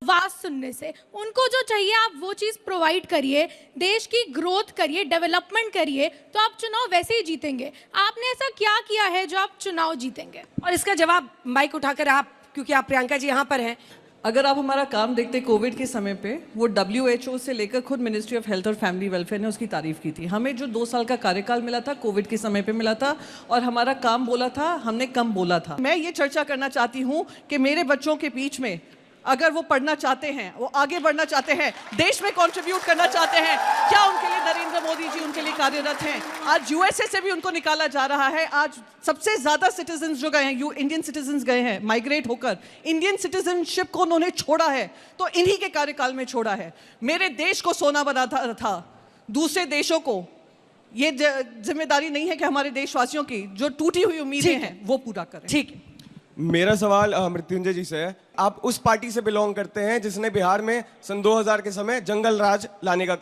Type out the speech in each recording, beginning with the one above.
आवाज सुनने से। उनको जो चाहिए आप वो चीज प्रोवाइड करिए, देश की ग्रोथ करिए, डेवलपमेंट करिए, तो आप चुनाव वैसे ही जीतेंगे। आपने ऐसा क्या किया है जो आप चुनाव जीतेंगे? और इसका जवाब माइक उठाकर आप, क्योंकि आप प्रियंका जी यहाँ पर हैं। अगर आप हमारा काम देखते कोविड के समय पे, वो WHO से लेकर खुद मिनिस्ट्री ऑफ हेल्थ और फैमिली वेलफेयर ने उसकी तारीफ की थी। हमें जो 2 साल का कार्यकाल मिला था कोविड के समय पे मिला था, और हमारा काम बोला था, हमने कम बोला था। मैं ये चर्चा करना चाहती हूँ कि मेरे बच्चों के बीच में अगर वो पढ़ना चाहते हैं, वो आगे बढ़ना चाहते हैं, देश में कंट्रीब्यूट करना चाहते हैं, क्या उनके लिए नरेंद्र मोदी जी उनके लिए कार्यरत हैं? आज यूएसए से भी उनको निकाला जा रहा है। आज सबसे ज्यादा सिटीजन्स जो गए हैं, इंडियन सिटीजन्स गए हैं माइग्रेट होकर, इंडियन सिटीजनशिप को उन्होंने छोड़ा है तो इन्हीं के कार्यकाल में छोड़ा है। मेरे देश को सोना बनाता था, दूसरे देशों को ये जिम्मेदारी नहीं है कि हमारे देशवासियों की जो टूटी हुई उम्मीदें हैं वो पूरा करें। ठीक, मेरा सवाल मृत्युंजय जी से है। आप उस पार्टी से बिलोंग करते हैं जिसने बिहार में सन 2000 के समय जंगल राज लाने का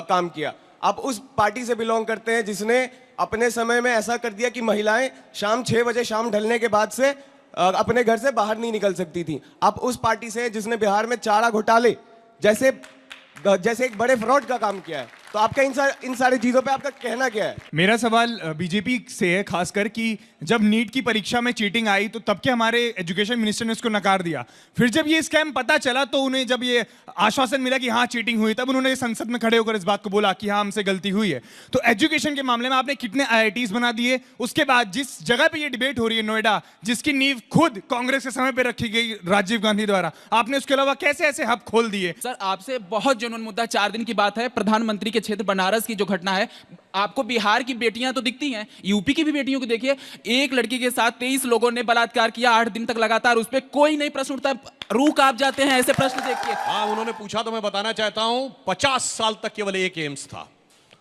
काम किया। आप उस पार्टी से बिलोंग करते हैं जिसने अपने समय में ऐसा कर दिया कि महिलाएं शाम 6 बजे शाम ढलने के बाद से अपने घर से बाहर नहीं निकल सकती थी। आप उस पार्टी से जिसने बिहार में चारा घोटाले जैसे एक बड़े फ्रॉड का काम किया है। तो आपका इन सारी चीजों पे आपका कहना क्या है? मेरा सवाल बीजेपी से है, खासकर कि जब नीट की परीक्षा में चीटिंग आई तो तब के हमारे एजुकेशन मिनिस्टर ने उसको नकार दिया। फिर जब ये स्कैम पता चला तो उन्हें जब ये आश्वासन मिला कि हाँ चीटिंग हुई, तब उन्होंने संसद में खड़े होकर इस बात को बोला कि हाँ हमसे गलती हुई है। तो एजुकेशन के मामले में आपने कितने IITs बना दिए? उसके बाद जिस जगह पे ये डिबेट हो रही है नोएडा, जिसकी नींव खुद कांग्रेस के समय पर रखी गई राजीव गांधी द्वारा, आपने उसके अलावा कैसे ऐसे हब खोल दिए? सर आपसे बहुत जुनून मुद्दा, 4 दिन की बात है, प्रधानमंत्री के क्षेत्र बनारस की जो घटना है। आपको बिहार की बेटियां तो दिखती हैं, यूपी की भी बेटियों को देखिए। एक लड़की के साथ 23 लोगों ने बलात्कार किया 8 दिन तक लगातार, उस पर कोई नहीं प्रश्न उठता। रूह कांप जाते हैं ऐसे प्रश्न देखिए। हाँ, उन्होंने पूछा तो मैं बताना चाहता हूं, 50 साल तक केवल एक एम्स था।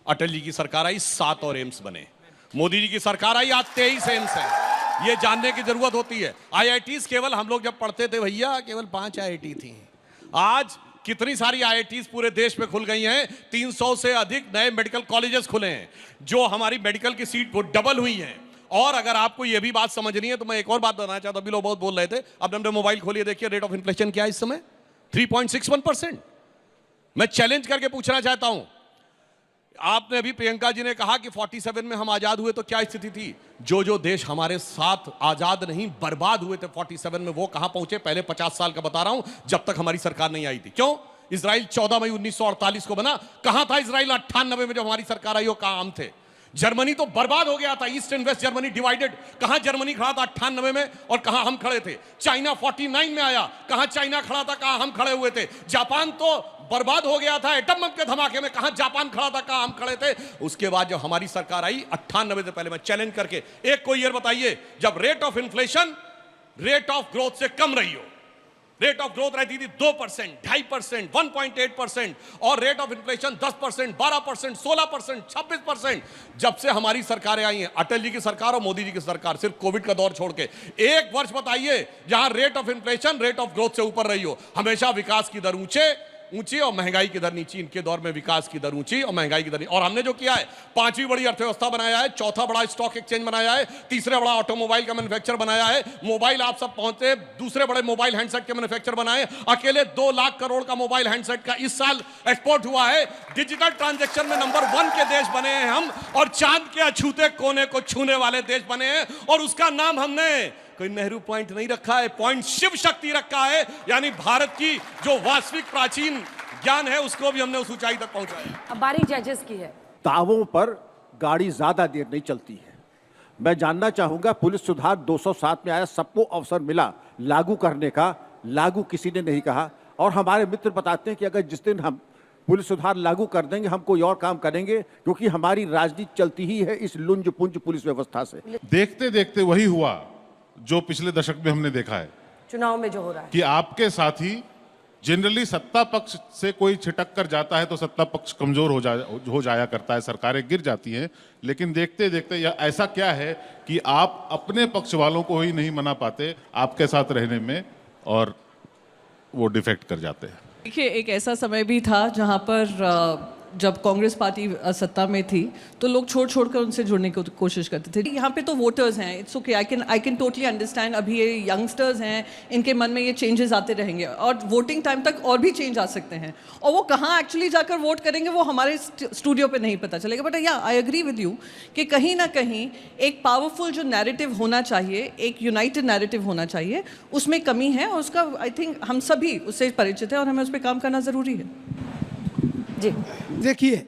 अटल जी की सरकार आई, 7 और एम्स बने। मोदी जी की सरकार आई, आज 23 एम्स है। ये जानने की जरूरत होती है। IITs केवल हम लोग जब पढ़ते थे भैया केवल 5 IIT थी। आज कितनी सारी IITs पूरे देश में खुल गई हैं। 300 से अधिक नए मेडिकल कॉलेजेस खुले हैं, जो हमारी मेडिकल की सीट वो डबल हुई हैं। और अगर आपको ये भी बात समझनी है तो मैं एक और बात बताना चाहता हूं। अभी लोग बहुत बोल रहे थे, अब हमने मोबाइल खोलिए, देखिए रेट ऑफ इन्फ्लेशन क्या है इस समय, 3.61%। मैं चैलेंज करके पूछना चाहता हूं, आपने अभी प्रियंका जी ने कहा कि 47 में हम आजाद हुए तो क्या स्थिति थी? जो देश हमारे साथ आजाद नहीं बर्बाद हुए थे 47 में, वो कहां पहुंचे? पहले 50 साल का बता रहा हूं, जब तक हमारी सरकार नहीं आई थी। क्यों? इजराइल 14 मई 1948 को बना। कहां था इजराइल 98 में जब हमारी सरकार आई? वो कहां हम थे? जर्मनी तो बर्बाद हो गया था, east and west Germany divided. कहां जर्मनी खड़ा था 98 में और कहां हम खड़े थे? चाइना 49 में आया, कहां चाइना खड़ा था, कहां हम खड़े हुए थे? जापान तो बर्बाद हो गया था एटम बम के धमाके में, कहां जापान खड़ा था, कहां हम खड़े थे? उसके बाद जब हमारी सरकार आई 98 से पहले, मैं चैलेंज करके एक कोई ईयर बताइए जब rate of inflation rate of growth से कम रही हो। रेट ऑफ ग्रोथ रहती थी 2%, 2.5%, 1.8%, और रेट ऑफ इन्फ्लेशन 10%, 12%, 16%, 26%। जब से हमारी सरकारें आई हैं, अटल जी की सरकार और मोदी जी की सरकार, सिर्फ कोविड का दौर छोड़ के एक वर्ष बताइए जहां rate of inflation rate of growth से ऊपर रही हो। हमेशा विकास की दर ऊंची और महंगाई की दर नीची। इनके दौर में विकास की दर ऊंची और महंगाई की दर नीची। और हमने जो किया है, 5वीं बड़ी अर्थव्यवस्था बनाया है, 4था बड़ा स्टॉक एक्सचेंज बनाया है, 3रा बड़ा ऑटोमोबाइल का मैन्युफैक्चर बनाया है, मोबाइल आप सब पहुंचे, दूसरे बड़े मोबाइल हैंडसेट के मैन्युफैक्चर बनाए। अकेले 2 लाख करोड़ का मोबाइल हैंडसेट का इस साल एक्सपोर्ट हुआ है। डिजिटल ट्रांजैक्शन में नंबर 1 के देश बने हैं हम, और चांद के अछूते कोने को छूने वाले देश बने हैं। और उसका नाम हमने कोई नेहरू पॉइंट नहीं रखा है, पॉइंट शिव शक्ति रखा है। यानी भारत की जो वास्तविक प्राचीन ज्ञान है उसको भी हमने उस ऊंचाई तक पहुंचाया। अब बारी जजेस की है। दावों पर गाड़ी ज्यादा देर नहीं चलती है। मैं जानना चाहूंगा, पुलिस सुधार 207 में आया, सबको अवसर मिला लागू करने का, लागू किसी ने नहीं कहा। और हमारे मित्र बताते हैं कि अगर जिस दिन हम पुलिस सुधार लागू कर देंगे हम कोई और काम करेंगे, क्योंकि हमारी राजनीति चलती ही है इस लुंज पुंज पुलिस व्यवस्था से। देखते देखते वही हुआ जो पिछले दशक में हमने देखा है, चुनाव में जो हो रहा है कि आपके साथी जनरली सत्ता पक्ष से कोई छिटक कर जाता है तो सत्ता पक्ष कमजोर हो जाया करता है, सरकारें गिर जाती हैं। लेकिन देखते देखते ऐसा क्या है कि आप अपने पक्ष वालों को ही नहीं मना पाते आपके साथ रहने में, और वो डिफेक्ट कर जाते हैं। देखिए, एक ऐसा समय भी था जहां पर जब कांग्रेस पार्टी सत्ता में थी तो लोग छोड़ छोड़कर उनसे जुड़ने की कोशिश करते थे। यहाँ पे तो वोटर्स हैं, it's okay, I can totally understand. अभी ये यंगस्टर्स हैं, इनके मन में ये चेंजेस आते रहेंगे और वोटिंग टाइम तक और भी चेंज आ सकते हैं, और वो कहाँ एक्चुअली जाकर वोट करेंगे वो हमारे स्टूडियो पे नहीं पता चलेगा। बट या आई एग्री विद यू कि कहीं ना कहीं एक पावरफुल जो नैरेटिव होना चाहिए, एक यूनाइटेड नैरेटिव होना चाहिए, उसमें कमी है, और उसका आई थिंक हम सभी उससे परिचित हैं और हमें उस पर काम करना ज़रूरी है। जी देखिए,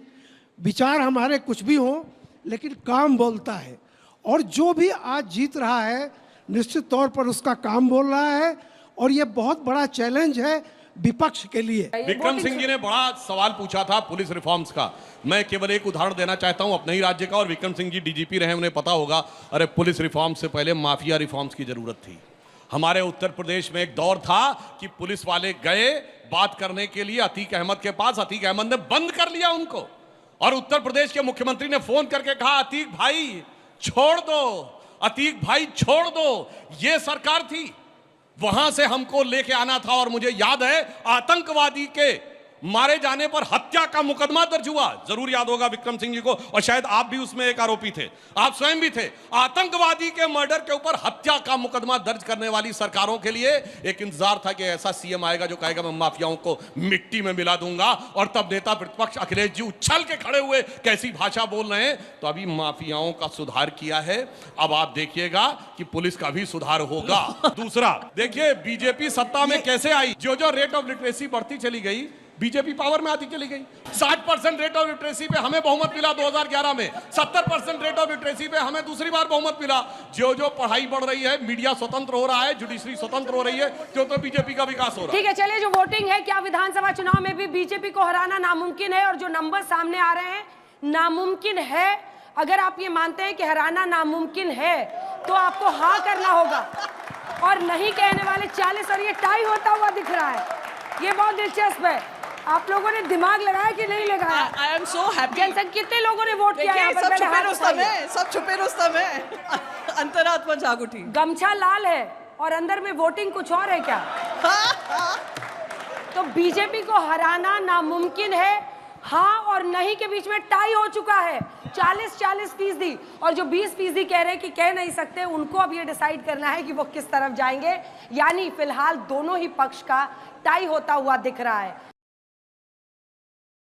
विचार हमारे कुछ भी हो, लेकिन काम बोलता है, और जो भी आज जीत रहा है निश्चित तौर पर उसका काम बोल रहा है, और ये बहुत बड़ा चैलेंज है विपक्ष के लिए। विक्रम सिंह जी ने बड़ा सवाल पूछा था पुलिस रिफॉर्म्स का। मैं केवल एक उदाहरण देना चाहता हूं अपने ही राज्य का, और विक्रम सिंह जी डीजीपी रहे, उन्हें पता होगा। अरे पुलिस रिफॉर्म से पहले माफिया रिफॉर्म्स की जरूरत थी। हमारे उत्तर प्रदेश में एक दौर था कि पुलिस वाले गए बात करने के लिए अतीक अहमद के पास, अतीक अहमद ने बंद कर लिया उनको, और उत्तर प्रदेश के मुख्यमंत्री ने फोन करके कहा अतीक भाई छोड़ दो, अतीक भाई छोड़ दो। ये सरकार थी, वहां से हमको लेके आना था। और मुझे याद है आतंकवादी के मारे जाने पर हत्या का मुकदमा दर्ज हुआ, जरूर याद होगा विक्रम सिंह जी को, और शायद आप भी उसमें एक आरोपी थे, आप स्वयं भी थे। आतंकवादी के मर्डर के ऊपर हत्या का मुकदमा दर्ज करने वाली सरकारों के लिए एक इंतजार था कि ऐसा सीएम आएगा जो कहेगा मैं माफियाओं को मिट्टी में मिला दूंगा। और तब नेता प्रतिपक्ष अखिलेश जी उछल के खड़े हुए, कैसी भाषा बोल रहे हैं। तो अभी माफियाओं का सुधार किया है, अब आप देखिएगा कि पुलिस का भी सुधार होगा। दूसरा देखिए, बीजेपी सत्ता में कैसे आई, जो जो रेट ऑफ लिटरेसी बढ़ती चली गई, बीजेपी पावर में आती चली गई। 60% रेट ऑफ लिटरेसी पे हमें बहुमत मिला 2011 में, 70% रेट ऑफ लिटरेसी पे हमें दूसरी बार बहुमत मिला। जो जो पढ़ाई बढ़ रही है, मीडिया स्वतंत्र हो रहा है, जुडिशरी स्वतंत्र हो रही है, जो तो बीजेपी का विकास हो रहा है। ठीक है, चलिए, जो वोटिंग है, क्या विधानसभा चुनाव में भी बीजेपी को हराना नामुमकिन है? और जो नंबर सामने आ रहे हैं, नामुमकिन है। अगर आप ये मानते हैं कि हराना नामुमकिन है तो आपको हाँ करना होगा, और नहीं कहने वाले 40, और ये टाई होता हुआ दिख रहा है। ये बहुत दिलचस्प है। आप लोगों ने दिमाग लगाया कि नहीं लगाया? I am so happy. Jansangh कितने लोगों ने वोट किया है? सब छुपे रुस्तम है, सब छुपे रुस्तम है। अंतरात्मा जाग उठी। गमछा लाल है और अंदर में वोटिंग कुछ और है क्या? तो बीजेपी को हराना नामुमकिन है। हाँ और नहीं के बीच में टाई हो चुका है, 40-40%। और जो 20% कह रहे हैं कि कह नहीं सकते, उनको अब ये डिसाइड करना है कि वो किस तरफ जाएंगे। यानी फिलहाल दोनों ही पक्ष का टाई होता हुआ दिख रहा है।